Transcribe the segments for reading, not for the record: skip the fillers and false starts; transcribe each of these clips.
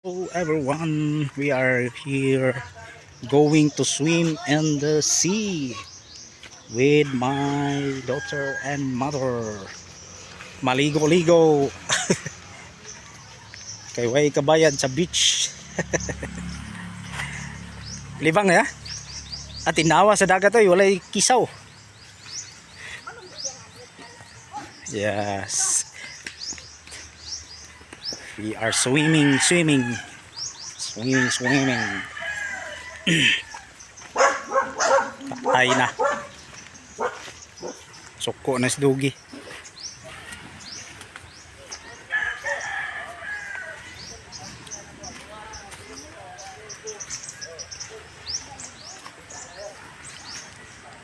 Hello everyone, we are here going to swim in the sea with my daughter and mother. Maligo-ligo. Kay way kabayan sa beach. Libang ya? At tinawa sa dagat ay walay kisaw. Yes. We are swimming. Swimming. Patay na. Suko na si Dugi.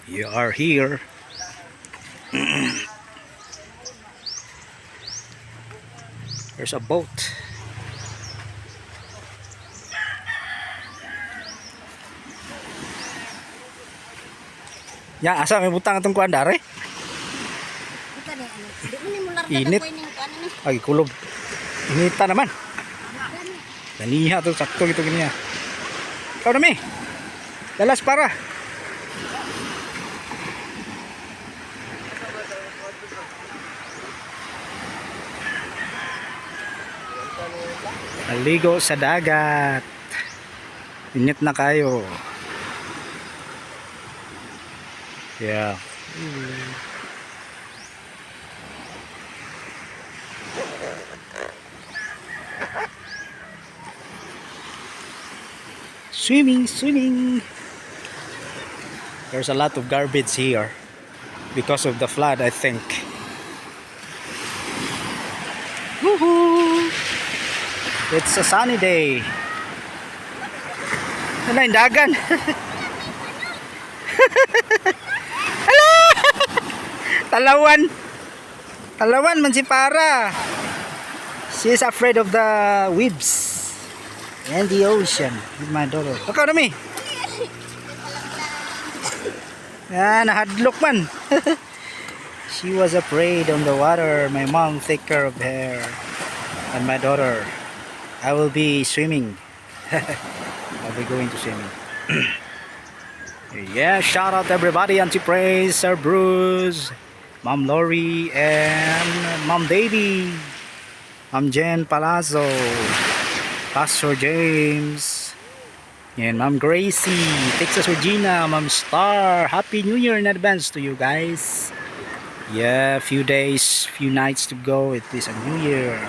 You are here. There's a boat. Ya, asa may butang atong kuan dare? Init. Ay, kulob. Inita naman. Daniha to, sakto gitu gini ya. Ikaw na mi. Dalas para. Naligo sa dagat. Init na kayo. Yeah. Swimming. There's a lot of garbage here because of the flood, I think. Woohoo! It's a sunny day. Ano yung dagan? Talawan man si Para. She is afraid of the waves and the ocean with my daughter. Ikaw na mi. Nahadlok man. She was afraid on the water. My mom take care of her and my daughter. I will be swimming. I'll be going to swimming. Yeah, shout out everybody, Auntie Praise, Sir Bruce, Mom Lori, and Mom Davy, Mom Jen Palazzo, Pastor James, and Mom Gracie, Texas Regina, Mom Star. Happy New Year in advance to you guys. Yeah, few days, few nights to go. It is a new year.